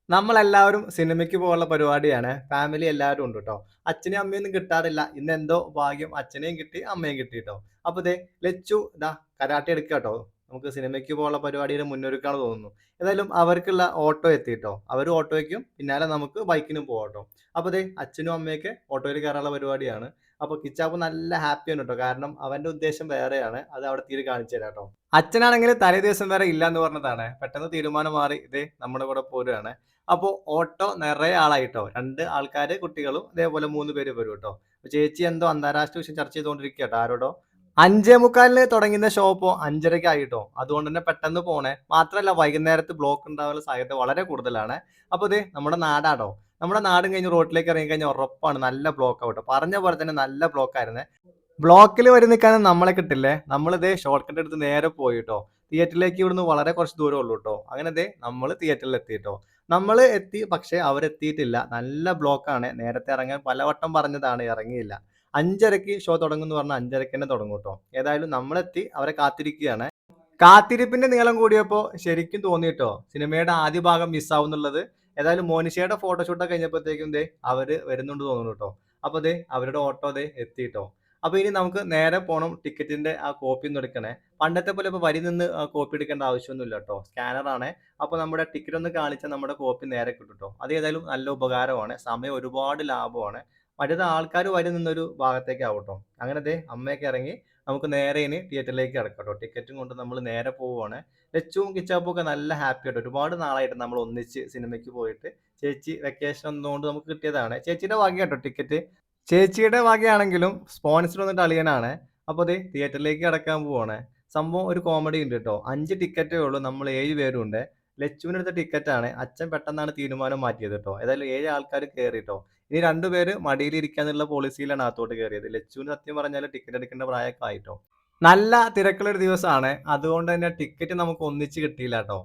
നമ്മളെല്ലാവരും സിനിമയ്ക്ക് പോകാനുള്ള പരിപാടിയാണ്. ഫാമിലി എല്ലാവരും ഉണ്ട് ട്ടോ. അച്ഛനെയും അമ്മയൊന്നും കിട്ടാറില്ല. ഇന്നെന്തോ ഭാഗ്യം അച്ഛനെയും കിട്ടി, അമ്മയെയും കിട്ടി ട്ടോ. അപ്പൊ ദേ ലച്ചു കരാട്ടെ എടുക്കാട്ടോ. നമുക്ക് സിനിമയ്ക്ക് പോകാനുള്ള പരിപാടിയുടെ മുന്നൊരുക്കാന്ന് തോന്നുന്നു. ഏതായാലും അവർക്കുള്ള ഓട്ടോ എത്തിട്ടോ. അവര് ഓട്ടോയ്ക്കും പിന്നാലെ നമുക്ക് ബൈക്കിനും പോവാട്ടോ. അപ്പൊ ദേ അച്ഛനും അമ്മയൊക്കെ ഓട്ടോയിൽ കയറാനുള്ള പരിപാടിയാണ്. അപ്പൊ കിച്ചാപ്പ് നല്ല ഹാപ്പിയാണ് ട്ടോ. കാരണം അവന്റെ ഉദ്ദേശം വേറെയാണ്. അത് അവിടെ എത്തിയിട്ട് കാണിച്ചു തരാട്ടോ. അച്ഛനാണെങ്കിൽ തലേ ദിവസം വരെ ഇല്ലാന്ന് പറഞ്ഞതാണ്. പെട്ടെന്ന് തീരുമാനം മാറി ദേ നമ്മുടെ കൂടെ പോരുവാണ്. അപ്പൊ ഓട്ടോ നിറയെ ആളായിട്ടോ. 2 ആൾക്കാര് കുട്ടികളും അതേപോലെ 3 പേര് വരും ട്ടോ. ചേച്ചി എന്തോ അന്താരാഷ്ട്ര വിഷയം ചർച്ച ചെയ്തുകൊണ്ടിരിക്കുകട്ടോ ആരോടോ. 5:45 തുടങ്ങുന്ന ഷോ ഇപ്പൊ 5:30 ആയിട്ടോ. അതുകൊണ്ട് തന്നെ പെട്ടെന്ന് പോണേ. മാത്രമല്ല വൈകുന്നേരത്ത് ബ്ലോക്ക് ഉണ്ടാവാനുള്ള സാധ്യത വളരെ കൂടുതലാണ്. അപ്പൊ ദേ നമ്മുടെ നാടാട്ടോ. നമ്മുടെ നാടും കഴിഞ്ഞ് റോഡിലേക്ക് ഇറങ്ങി കഴിഞ്ഞാൽ ഉറപ്പാണ് നല്ല ബ്ലോക്ക് ആവട്ടോ. പറഞ്ഞ പോലെ തന്നെ നല്ല ബ്ലോക്ക് ആയിരുന്നേ. ബ്ലോക്കിൽ വരി നിൽക്കാനും നമ്മളെ കിട്ടില്ലേ. നമ്മളിതേ ഷോർട്ട് കട്ട് എടുത്ത് നേരെ പോയിട്ടോ. തിയേറ്ററിലേക്ക് ഇവിടുന്ന് വളരെ കുറച്ച് ദൂരം ഉള്ളൂ ട്ടോ. അങ്ങനെ ദേ നമ്മള് തിയേറ്ററിൽ എത്തിട്ടോ. നമ്മള് എത്തി പക്ഷേ അവരെത്തിയിട്ടില്ല. നല്ല ബ്ലോക്കാണ്. നേരത്തെ ഇറങ്ങാൻ പലവട്ടം പറഞ്ഞതാണ് ഇറങ്ങിയില്ല. 5:30ക്ക് ഷോ തുടങ്ങുംന്ന് പറഞ്ഞാൽ 5:30ക്ക് തന്നെ തുടങ്ങും ട്ടോ. ഏതായാലും നമ്മളെത്തി അവരെ കാത്തിരിക്കുകയാണ്. കാത്തിരിപ്പിന്റെ നീളം കൂടിയപ്പോ ശരിക്കും തോന്നിട്ടോ സിനിമയുടെ ആദ്യ ഭാഗം മിസ്സാവുന്നുള്ളത്. ഏതായാലും മോനിഷയുടെ ഫോട്ടോഷൂട്ടൊക്കെ കഴിഞ്ഞപ്പോഴത്തേക്കും ദേ അവര് വരുന്നുണ്ട് തോന്നുന്നു ട്ടോ. അപ്പൊ ദേ അവരുടെ ഓട്ടോ ദേ എത്തിട്ടോ. അപ്പൊ ഇനി നമുക്ക് നേരെ പോണം ടിക്കറ്റിന്റെ ആ കോപ്പി ഒന്ന് എടുക്കണേ. പണ്ടത്തെ പോലെ ഇപ്പൊ വരി നിന്ന് കോപ്പി എടുക്കേണ്ട ആവശ്യമൊന്നുമില്ല ട്ടോ. സ്കാനറാണ്. അപ്പൊ നമ്മുടെ ടിക്കറ്റ് ഒന്ന് കാണിച്ചാൽ നമ്മുടെ കോപ്പി നേരെ കിട്ടും ട്ടോ. അത് ഏതായാലും നല്ല ഉപകാരമാണ്. സമയം ഒരുപാട് ലാഭമാണ്. മറ്റേത് ആൾക്കാർ വരി നിന്നൊരു ഭാഗത്തേക്കാവും ട്ടോ. അങ്ങനെ ദേ അമ്മയൊക്കെ ഇറങ്ങി നമുക്ക് നേരെ ഇനി തിയേറ്ററിലേക്ക് കിടക്കാം ട്ടോ. ടിക്കറ്റും കൊണ്ട് നമ്മൾ നേരെ പോവുകയാണ്. ലച്ചുവും കിച്ചാപ്പും ഒക്കെ നല്ല ഹാപ്പി ആയിട്ട് ഒരുപാട് നാളായിട്ട് നമ്മൾ ഒന്നിച്ച് സിനിമയ്ക്ക് പോയിട്ട്. ചേച്ചി വെക്കേഷൻ വന്നതുകൊണ്ട് നമുക്ക് കിട്ടിയതാണ്. ചേച്ചിയുടെ ഭാഗ്യാട്ടോ ടിക്കറ്റ്. ചേച്ചിയുടെ വകയാണെങ്കിലും സ്പോൺസർ വന്നിട്ട് അളിയനാണ്. അപ്പൊ ദേ തിയേറ്ററിലേക്ക് കടക്കാൻ പോവാണ്. സംഭവം ഒരു കോമഡി ഉണ്ട് ട്ടോ. 5 ടിക്കറ്റേ ഉള്ളൂ. നമ്മൾ 7 പേരും ഉണ്ട്. ലച്ചുവിനെടുത്ത ടിക്കറ്റാണ്. അച്ഛൻ പെട്ടെന്നാണ് തീരുമാനം മാറ്റിയത് ട്ടോ. ഏതായാലും 7 ആൾക്കാർ കേറി ട്ടോ. ഇനി 2 പേര് മടിയിലിരിക്കാന്നുള്ള പോളിസിയിലാണ് അകത്തോട്ട് കേറിയത്. ലച്ചുവിന് സത്യം പറഞ്ഞാൽ ടിക്കറ്റ് എടുക്കേണ്ട പ്രായമൊക്കെ ആയിട്ടോ. നല്ല തിരക്കുള്ള ഒരു ദിവസമാണ്. അതുകൊണ്ട് തന്നെ ടിക്കറ്റ് നമുക്ക് ഒന്നിച്ച് കിട്ടിയില്ല ട്ടോ.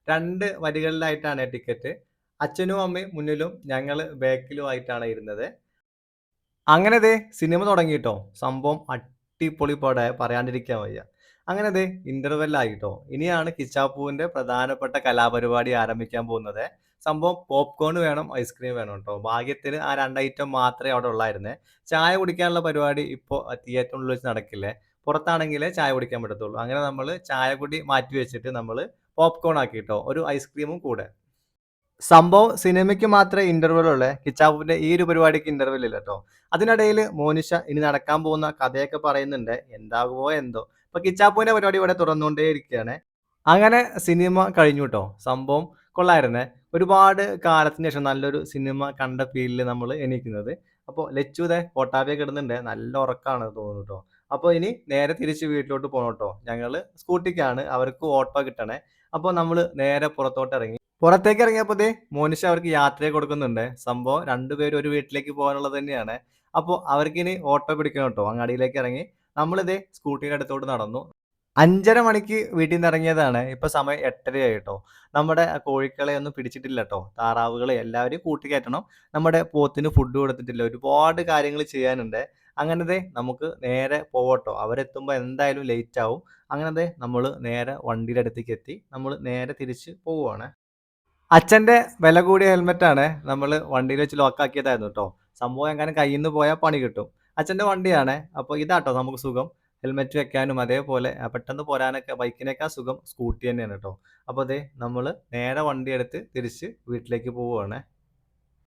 2 വരികളിലായിട്ടാണ് ടിക്കറ്റ്. അച്ഛനും അമ്മയും മുന്നിലും ഞങ്ങള് ബാക്കിലും ആയിട്ടാണ് ഇരുന്നത്. അങ്ങനെ ദേ സിനിമ തുടങ്ങിട്ടോ. സംഭവം അടിപൊളി പടാ പറയാണ്ടിരിക്കാൻ വയ്യ. അങ്ങനെ ദേ ഇന്റർവെൽ ആയിട്ടോ. ഇനിയാണ് കിച്ചാപ്പൂവിന്റെ പ്രധാനപ്പെട്ട കലാപരിപാടി ആരംഭിക്കാൻ പോകുന്നത്. സംഭവം പോപ്കോൺ വേണം, ഐസ്ക്രീം വേണം ട്ടോ. ഭാഗ്യത്തിന് ആ 2 ഐറ്റം മാത്രമേ അവിടെ ഉള്ളായിരുന്നേ. ചായ കുടിക്കാനുള്ള പരിപാടി ഇപ്പൊ തിയേറ്ററിനുള്ളിൽ വെച്ച് നടക്കില്ലേ. പുറത്താണെങ്കിലേ ചായ കുടിക്കാൻ പറ്റത്തുള്ളൂ. അങ്ങനെ നമ്മള് ചായ കുടി മാറ്റി വെച്ചിട്ട് നമ്മള് പോപ്കോൺ ആക്കിട്ടോ. ഒരു ഐസ്ക്രീമും കൂടെ. സംഭവം സിനിമയ്ക്ക് മാത്രമേ ഇന്റർവെൽ ഉള്ളേ. കിച്ചാപ്പൂവിന്റെ ഈ ഒരു പരിപാടിക്ക് ഇന്റർവെൽ ഇല്ല ട്ടോ. അതിനിടയിൽ മോനിഷ ഇനി നടക്കാൻ പോകുന്ന കഥയൊക്കെ പറയുന്നുണ്ട്. എന്താകുമോ എന്തോ. ഇപ്പൊ കിച്ചാപ്പൂവിന്റെ പരിപാടി ഇവിടെ തുറന്നുകൊണ്ടേ ഇരിക്കുകയാണ്. അങ്ങനെ സിനിമ കഴിഞ്ഞു ട്ടോ. സംഭവം കൊള്ളായിരുന്നേ. ഒരുപാട് കാലത്തിന് ശേഷം നല്ലൊരു സിനിമ കണ്ട ഫീലില് നമ്മള് എണീക്കുന്നത്. അപ്പൊ ലച്ചു ദേ കൊട്ടാവിയൊക്കെ ഇടുന്നുണ്ട്. നല്ല ഉറക്കാണ് തോന്നുന്നു ട്ടോ. അപ്പൊ ഇനി നേരെ തിരിച്ച് വീട്ടിലോട്ട് പോണം ട്ടോ. ഞങ്ങള് സ്കൂട്ടിക്കാണ്. അവർക്ക് ഓട്ടോ കിട്ടണേ. അപ്പൊ നമ്മള് നേരെ പുറത്തോട്ട് ഇറങ്ങി. പുറത്തേക്ക് ഇറങ്ങിയപ്പോ ദേ മോനിഷ അവർക്ക് യാത്ര കൊടുക്കുന്നുണ്ട്. സംഭവം 2 പേരും ഒരു വീട്ടിലേക്ക് പോകാനുള്ളത് തന്നെയാണ്. അപ്പൊ അവർക്കിനി ഓട്ടോ പിടിക്കണം ട്ടോ. അങ്ങാടിയിലേക്ക് ഇറങ്ങി. നമ്മളിതേ സ്കൂട്ടിയുടെ അടുത്തോട്ട് നടന്നു. 5:30 മണിക്ക് വീട്ടിൽ നിന്ന് ഇറങ്ങിയതാണ്. ഇപ്പൊ സമയം 8:30 ആയിട്ടോ. നമ്മുടെ കോഴിക്കളെ ഒന്നും പിടിച്ചിട്ടില്ല ട്ടോ. താറാവുകളെ എല്ലാവരെയും കൂട്ടിക്കയറ്റണം. നമ്മുടെ പോത്തിന് ഫുഡ് കൊടുത്തിട്ടില്ല. ഒരുപാട് കാര്യങ്ങൾ ചെയ്യാനുണ്ട്. അങ്ങനെ ദേ നമുക്ക് നേരെ പോവട്ടോ. അവരെത്തുമ്പോ എന്തായാലും ലേറ്റ് ആവും. അങ്ങനെ ദേ നമ്മള് നേരെ വണ്ടിയുടെ അടുത്തേക്ക് എത്തി. നമ്മള് നേരെ തിരിച്ച് പോവുകയാണ്. അച്ഛന്റെ വില കൂടിയ ഹെൽമെറ്റാണ്. നമ്മള് വണ്ടിയിൽ വെച്ച് ലോക്കാക്കിയതായിരുന്നു ട്ടോ. സംഭവം എങ്ങാനും കയ്യിന്ന് പോയാ പണി കിട്ടും. അച്ഛന്റെ വണ്ടിയാണ്. അപ്പൊ ഇതാട്ടോ നമുക്ക് സുഖം. ഹെൽമെറ്റ് വെക്കാനും അതേപോലെ പെട്ടെന്ന് പോരാനൊക്കെ ബൈക്കിനേക്കാൾ സുഖം സ്കൂട്ടി തന്നെയാണ് ട്ടോ. അപ്പൊ ദേ നമ്മള് നേരെ വണ്ടിയെടുത്ത് തിരിച്ച് വീട്ടിലേക്ക് പോവുകയാണ്.